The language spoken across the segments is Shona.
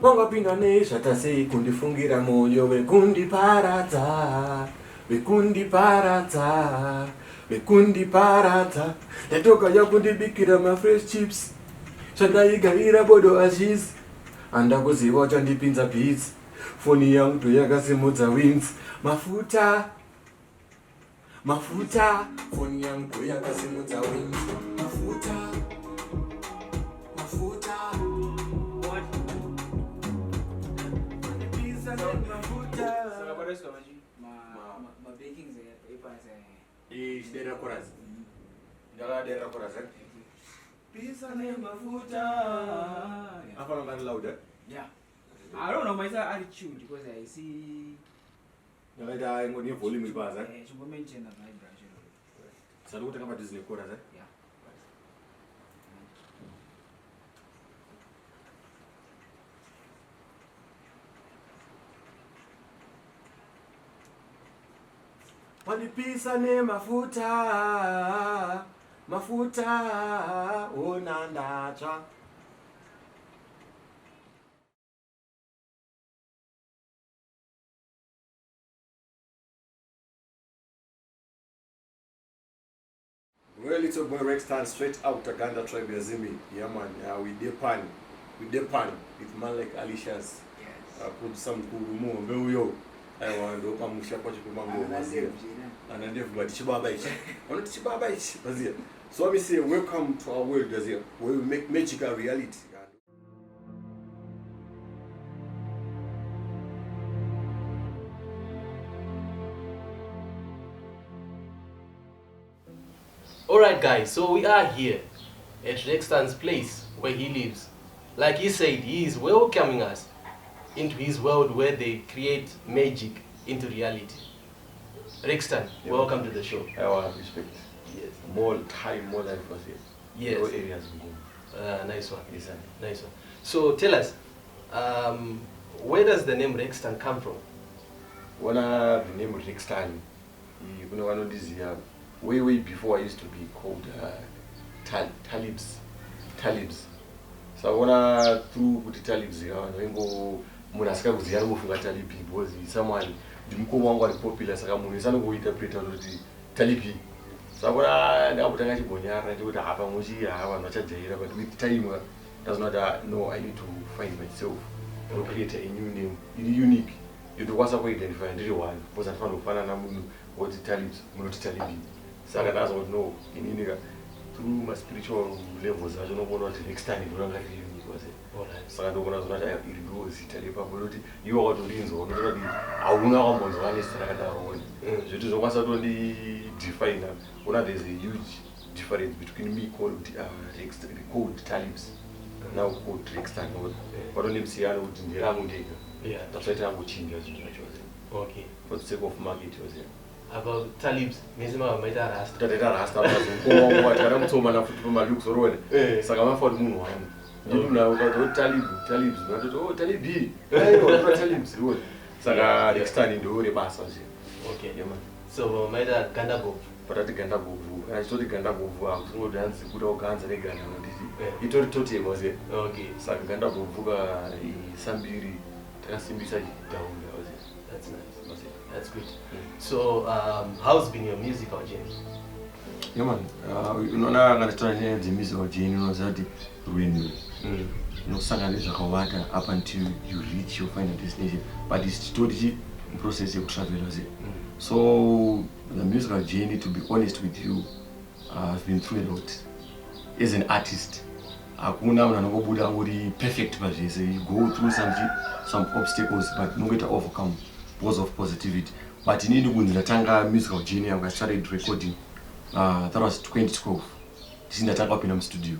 wangapinda nezvatasei kundifungira moyo vekundiparadza ndatoka yakundibikira mafresh chips chandaigarira bodo achisi handakuziva uchandipinza beats foni yangu toyakasimudza wings mafuta foni yangu toyakasimudza wings mafuta Pizza name mafuta. I louder. Yeah. I don't know my attitude because I see. I'm going to volume with bars. I should mention that my branch. So what about Disney chorus? Yeah. When the pizza name mafuta, oh nandacha. Well, it's a boy Rextan straight out Uganda tribe Yazimi. Yeah man, we depan with man like Alicia's. Yes. Put some kurumu, meyo. I want to come musha kwa chipumango mazia. And then everybody chibaba ichi. Ono chibaba ichi mazia. So I say welcome to our world Yazia, where we make magic a reality. Alright guys, so we are here at Rextan's place where he lives. Like he said, he is welcoming us into his world where they create magic into reality. Rextan, Yeah. Welcome to the show. I want respect. Yes. More time, more life was here. Yes. No areas we go. Nice one. Yes, sir. Nice one. So tell us, where does the name Rextan come from? When the name Rextan, you know, one of these way before I used to be called Talibs. So when I through with the Talibs, go munasika kuziyana kufunga Talibi because someone ndimukuru wangu ali popular saka munhu sana kuinterpreta kuti Talibi. So when I ndakutanga chibonyara ndikuti apa muchi vanhu vachajaira but with time does not know I need to find myself or create a new name unique. Ndikwanisa kuidentify ndiri one because andifana kufanana munhu woti Talibs munoti Talibi. Saka that's what no in through my spiritual levels I don't know what Rextan is going to be because saka ndokona zona iri gozi talipa kuti iwo watolinzwa unototi hauna kwambonzwa nesitara kadaroona zviti zvokwanisa kutondi define una there's a huge difference between me called Talibs now called Rextan patonemusiyana kuti ndirangu ndega tatsaita angochinja zvinhu zvacho Okay. for the sake of market was here. About Talibs, Nizima Maita Rasta. Tateta rasta mazungu takamutsoma nafuti pamalux orona saka mafa kuti munhu wani ndipo na ukati Talibs unatoti oh Talibi aiwa Talibs rona saka Rextan ndo rebasa nje. Okay. Yeah man. So Maita Gandagobvu. Patati Gandagobvu achitoti Gandagobvu akusingodanzi kuda kuganza neganda nodisi itori toti moze. Okay. Saka Gandagobvu ka isambiri takasimbisa down. That's nice. That's good. So, how's been your musical journey? Yeah man, unaona kana the musical journey unozati ruin unosangana zvakawanda up until you reach your final destination, but it's still process of travel. So the musical journey, to be honest with you, I've been through a lot as an artist. Hakuna unanobuda uri perfect pazvese, you go through some obstacles but no get to overcome because of positivity. But in the ndatanga musical journey, I started recording. That was 2012. Ndatanga up in a studio.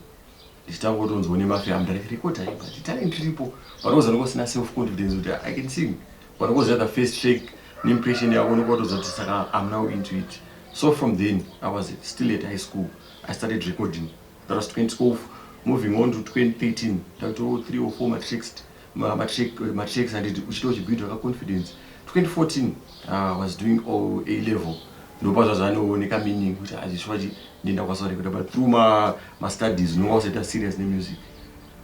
Ndichitanga kutonzwa nemafi I'm direct recorder but the talent triple. But was not self confidence that I can sing. But was the first shake impression I want to go to I'm now into it. So from then I was still at high school. I started recording. That was 2012. Moving on to 2013, that 3 or 4 matrix and it was build confidence. 2014, I was doing all A level. Nobody was meaning which I just but through my studies, no one said that serious music.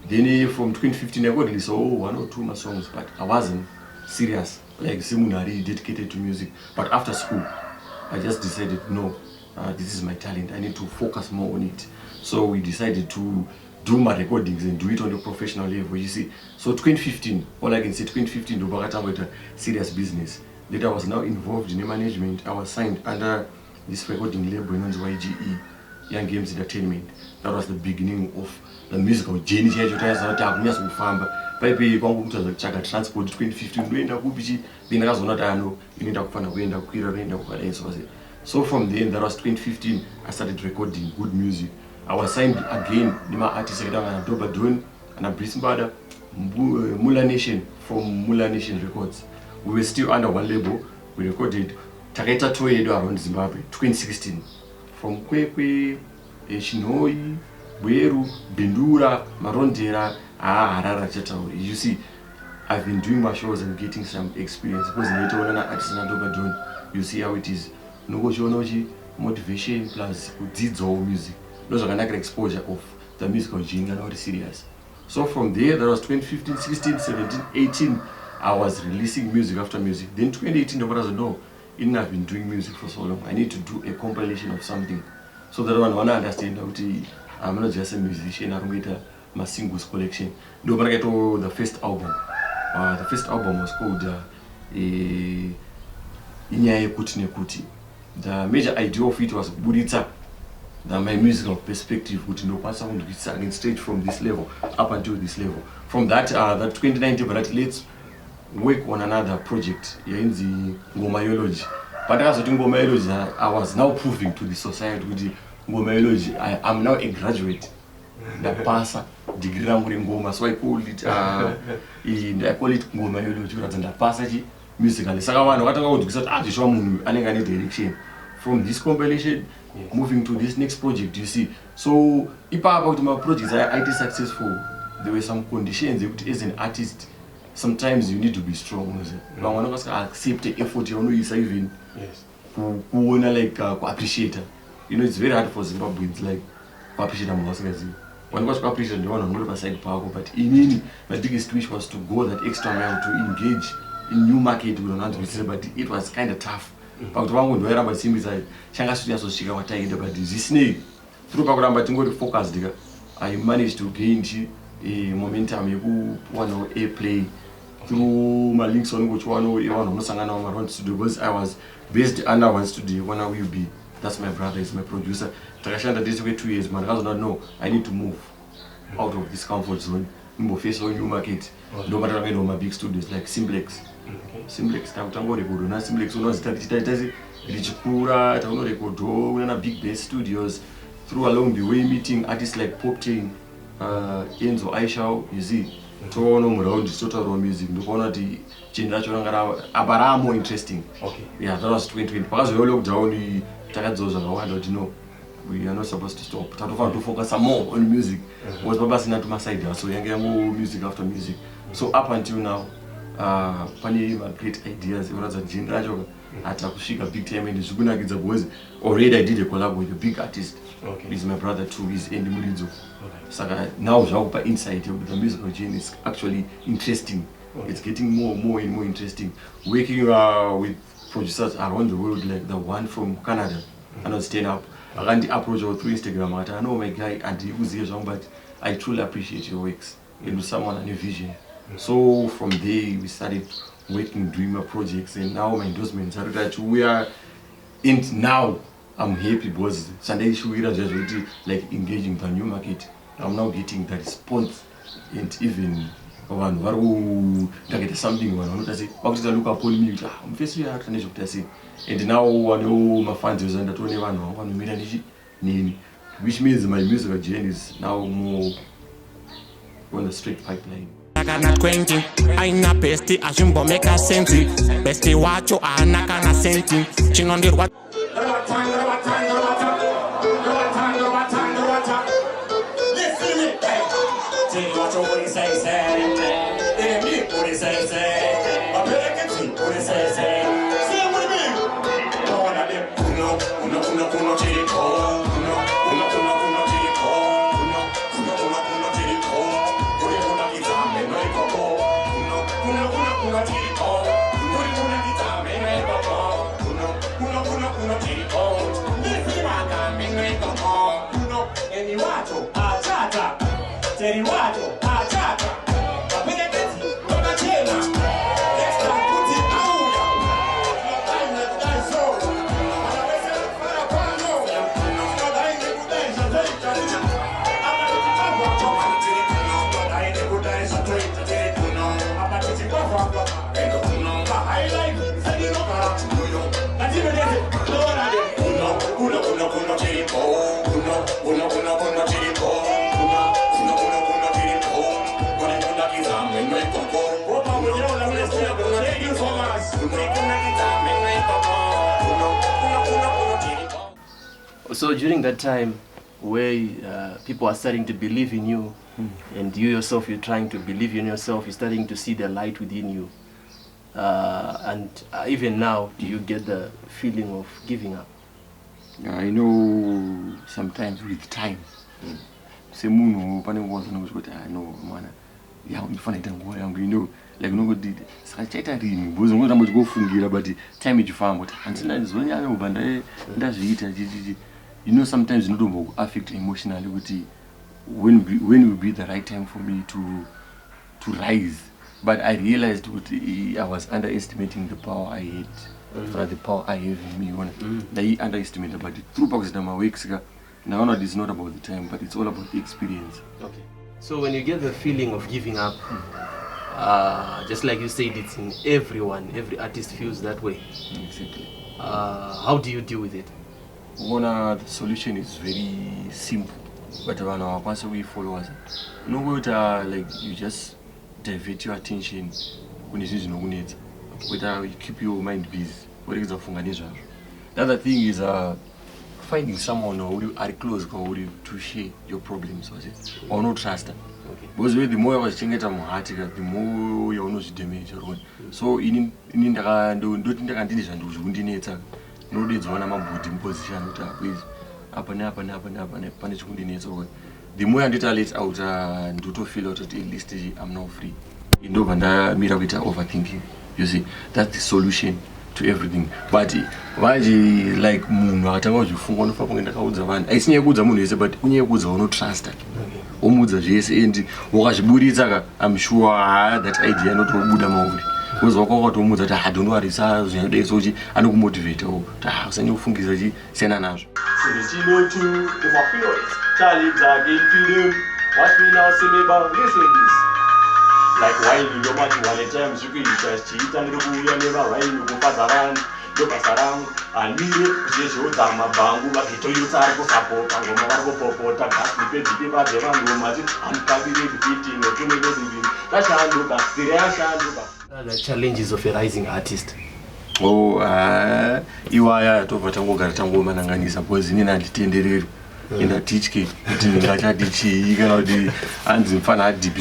Then from 2015 I got released 1 or 2 songs, but I wasn't serious, like seminary dedicated to music. But after school, I just decided, no, this is my talent. I need to focus more on it. So we decided to do my recordings and do it on a professional level, you see. So 2015, all I can say, 2015, the serious business. Later I was now involved in the management. I was signed under this recording label known as YGE, Young Games Entertainment. That was the beginning of the musical journey. Paipe kwangu kutsvaga transport 2015 ndoenda kupichi ndakazona kuti ano inoenda kufana kuenda kukwira roenda kukadai zvose. So from then, that was 2015, I started recording good music. I was signed again nima artists like Doba Dune and Brice Mbada, Mula Nation from Mula Nation Records. We were still under one label. We recorded Takaita tour around Zimbabwe 2016 from Kwekwe, Shinoi, Bweru, Bindura, Marondera, Harara, Chatauri. You see, I've been doing my shows and getting some experience because later on artists and Doba Dune, you see how it is. Nogoji, motivation plus all music. Those are like exposure of the musical genre and all the serious. So from there, that was 2015, 16, 17, 18. I was releasing music after music. Then 2018, the brothers know, I've been doing music for so long. I need to do a compilation of something. So that one understand that I'm not just a musician. I'm going to my singles collection. No, but I get to the first album. The first album was called Inyaye Kuti Kuti. The major idea of it was Buritsa, my musical perspective would know pass on to stage from this level up until this level. From that, that 2019, but let's work on another project in the Ngomayology. But as a Ngomayology, I was now proving to the society with the Ngomayology. I am now a graduate. The passer degree Ngoma, so I call it Ngomayology rather than the passage. Musically, what I want direction from this compilation, moving to this next project. You see, so if about my projects, I did successful. There were some conditions. As an artist, sometimes you need to be strong. But one of us accept the effort you know is even. Yes. Who like appreciate. You know, it's very hard for Zimbabweans like appreciate them. One of us appreciate the one on the side power, but in my biggest wish was to go that extra mile to engage in new market we don't have to say, but it was kind of tough. But one would wear about Simis like Shanga Studios was Chicago tiger, but this snake through Pagram to focus digger. I managed to gain a momentum you one or a play through my links on which one no Sangana around studio because I was based under one studio when I will be. That's my brother, is my producer. Takashanda this way 2 years, man. I does not know. I need to move out of this comfort zone. Face on new market. No matter my big studios like Simplex. Simplex takutango record na Simplex unozitatitai richikura takuno record una big bass studios through along the way meeting artists like Pop Chain, Enzo Aisha, you see tono muraund total raw music ndokona ti chinda chorangara abara more interesting. Okay. Yeah, that was 2020 because we lockdown takadzoza ngawanda kuti no, we are not supposed to stop. Tatofa to focus more on music. Was baba sina to my side so yango music after music. So up until now funny great ideas rather than general atakushika big time and zvikunakidza because already I did a collab with a big artist. Okay. He's my brother too, he's Andy Mulidzo. Saka now zvakupa insight the musical journey is actually interesting. Okay. It's getting more and more interesting. Working with producers around the world like the one from Canada and not stand up. I can approach her through Instagram. I know my guy and he was here, but I truly appreciate your works. You know, someone and your vision. So from there we started working, doing my projects, and now my endorsements are that we are in now. I'm happy because Sunday we are just really like engaging the new market. I'm now getting the response and even one who get something one not say look upon me I'm facing a say and now I know my fans is under 21 which means my musical journey is now more on the straight pipeline. I got not 20, I na pesti, I jumbo make a sense. Pesti wacho, I na kana senti. Chin on the what? So during that time where people are starting to believe in you, and you yourself, you're trying to believe in yourself, you're starting to see the light within you. And even now, do you get the feeling of giving up? I know sometimes with time. Say munhu pane nguva dzinokuti kuti no mwana ndifana ita nguva yangu, you know, like unongoti sakachaita rini because ungotamba uchikofungira but time ichifamba kuti handina ndizonyanya kubva ndazviita chichichi. You know, sometimes inotombo affect emotionally kuti when will be the right time for me to rise. But I realized that I was underestimating the power I had, the power I have in me. I underestimated, but through my weeks, now it's not about the time, but it's all about the experience. Okay. So when you get the feeling of giving up, just like you said, it's in everyone. Every artist feels that way. Exactly. How do you deal with it? The solution is very simple, but once we follow us, like you just divert your attention whether you keep your mind busy. The other thing is finding someone who are close to share your problems or no trust. Because the more I was changing my heart, the more you know damage. So in no needs one in position the more I let out and do feel out at least I'm now free. You know, and overthinking. You see, that's the solution to everything. But why like moon, whatever you phone for one, I see a good moon, but when you no trust. Yes, and I'm sure that idea not good amount. Was all to move that I don't know what is I don't motivate and you think is Senanash. Charlie again feeling. Watch me now, see me about listen this. Like why you don't want to one time you just cheat and you never why you go pass around, and me just hold down my bamboo, but he told you to support and go for gas, we pay the give out the man who imagine and probably repeating or doing anything. That's how I look at the reaction. The challenges of a rising artist. Oh, you are to Vatango Gartango Mananganisa, because in a in a teach kid, you cannot do and in fun at deep.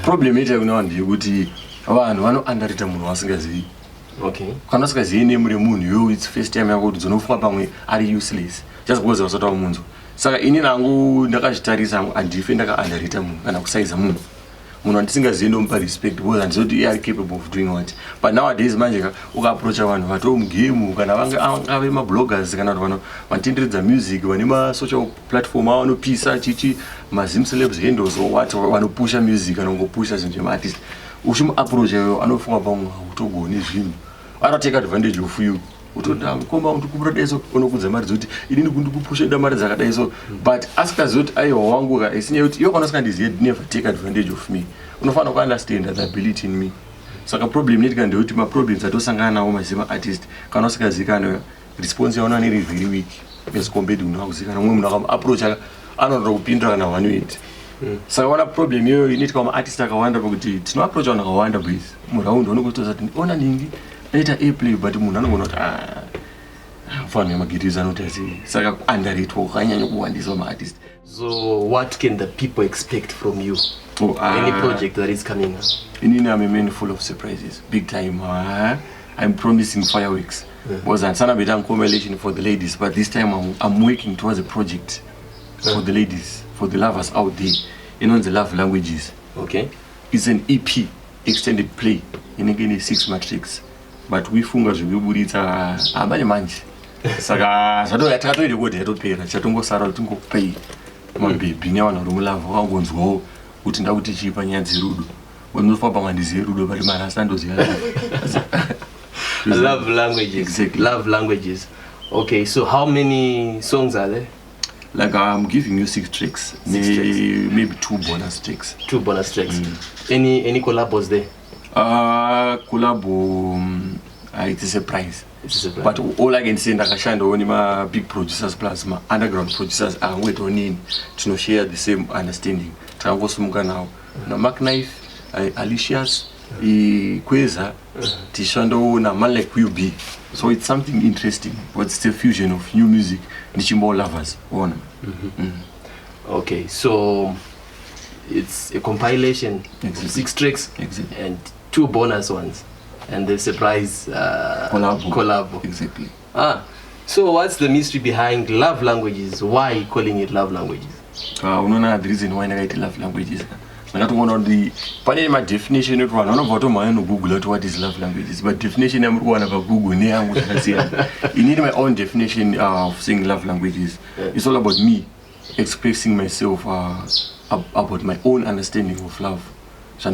Problem is, you know, you would one under the moon was okay. Kanaskazi name moon, you, it's first time I go to no are useless. Just because I was at all moons. So in Angu, Nakashtaris and defend under the moon and outside the moon. Munantinga zino respect because and so they are capable of doing what. But nowadays magic approach one at home game kana vanga ma bloggers kana vano vantindira the music vanima social platform no pisa chichi mazim celebs handles or what vano pusha music and go pusha zinje artist ushim approach yo anofunga pamwe utogoni zvinhu ara take advantage of you utoda komba untu kubrodeso unokudza mari zoti inini kundikupusha mari zakadai so but asikazoti aiwa wangu ka isinye kuti yokona sikandiziye never take advantage of me unofana ku understand the ability in me saka problem netika ndeuti ma problems atosangana nawo mazima artist kana usikazikana response yaona ni very weak as compared to unakuzikana mwe munhu akam approach anoda kupindura kana vanuiti saka wana problem yo inoita kama artist akawanda kuti tino approach wana akawanda base muraund unokutoza kuti ona ningi later airplay but munhu anogona kuti fana magiriza anotasi saka underrate wakanyanya kuwandisa ma artist. So what can the people expect from you? Any project that is coming up? I'm a man full of surprises, big time. I'm promising fireworks. Was an sana bit compilation for the ladies, but this time I'm working towards a project for the ladies, for the lovers out there. You know the love languages. Okay. It's an EP, extended play. In again 6 matrix. But we funga zviburitsa abale manje. Saka zvato yatatoide kuti yatopera chatongosara kuti ngopay. Mabhebhi nevanhu romulava vakangonzwawo kuti ndakuti chipa nyaya dzerudo unofa pamandiziye rudo pati marasta ndoziya love languages. Exactly. Love languages. Okay, so how many songs are there? Like I'm giving you 6 tracks. Maybe 2 bonus tracks. 2 bonus tracks. Any collabos there? Collabo, it is a prize. But all I can say is only my big producers plus my underground producers are waiting to share the same understanding. Trango Sumuga now. Mark Knife, Alicia's, Kweza Tishandoona man like we'll be. So it's something interesting, but it's a fusion of new music, Nichimbo lovers. Okay, so it's a compilation of 6 tracks and 2 bonus ones, and the surprise collab. Exactly. So what's the mystery behind Love Languages? Why calling it Love Languages? The reason why I write love languages. I don't want the my definition. It one about my Google what is love languages, but definition I'm one about Google. You need my own definition of saying love languages. It's all about me expressing myself about my own understanding of love. So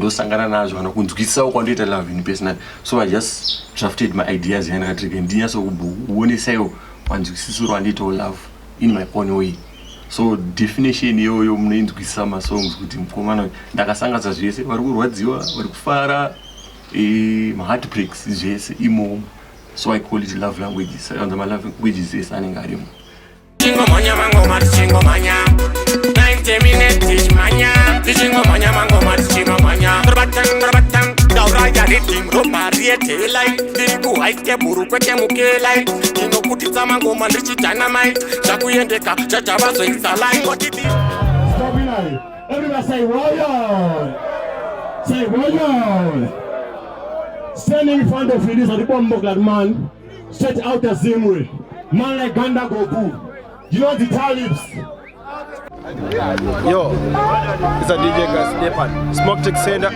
I just drafted my ideas and love in my own way. So definition yo mnaenda kusema songs kuti mkomano ndakasangasa zvese vari kurwadziwa vari kufara heartbreaks zvese imo. So I call it love languages. And my love languages is anengarimo. Chingo manya mango mati chingo manya 90 minutes manya chingo manya mango mati chingo manya batang daura ya ritim ropa riete like diriku haike buru kwete mukelai chingo kutitsa mango mandi chitana mai zakuyendeka chachavazo insalai what it is. Everybody say royal. Say royal. Standing in front of you, this is the bomb like man straight out of Zimbabwe. Man like Gandagobvu. You know the Talibs. Yo, it's a DJ Gasnepan, Smoke Tech Center,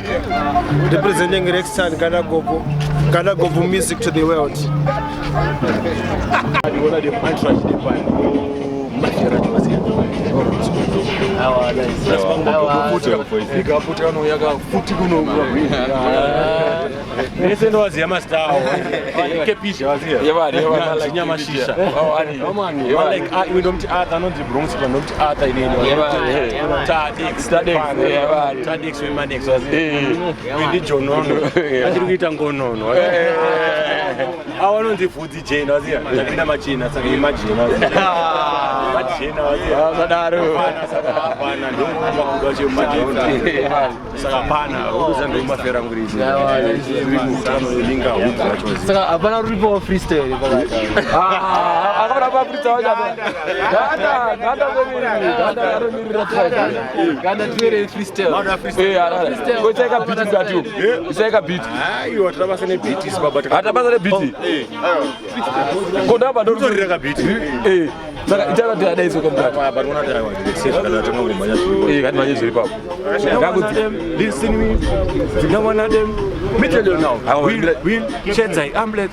representing Rextan Gandagobvu music to the world. Ese ndo wazia master. Kepisha wazia. Yebali nyama shisha. Like we don't ata no the Bronx but not ata in any. Tadix we manex wazia. We did jonono. Adirukita ngonono. Awano ndi futi chain wazia. Ndapinda machina saka imagine wazia. Machina wazia. Sadaro. Hapana ndo kwa che machina. Saka pana ukuzanda umafera ngurizi. Saka hapana ripo freestyle pakati. Akabra pa freestyle Ganda twere freestyle. Kucheka beat ngatu. Kucheka beat. Iyo atabasa ne beat isibaba. Atabasa ne beat. Kodwa bado rureka beat. Saka itaka tiada hizo kwa But one time I did say that I'm going to kati manje zviri papo. Listen me. No one of them. Me tell you now. Will Chedzai Amblet.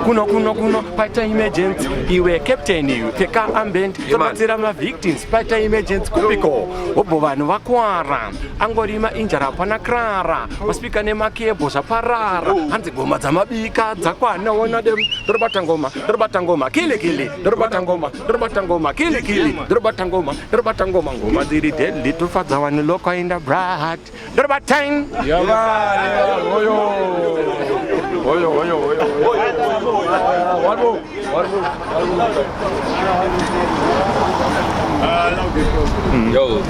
Kuno Pata emergency. Iwe captain you. Teka ambent. Tomatsira ma victims. Pata emergency kupiko. Obo vanhu vakwara. Angorima injara pana krara. Maspika ne makebo zvaparara. Hanzi ngoma dzamabika dzakwana one of them. Dorobata ngoma. Kili. Dorobata ngoma. Kili. Dorobata ngoma. Ngoma dziri deadly tofadza vanhu loko in the bright. Dorobata. Yo.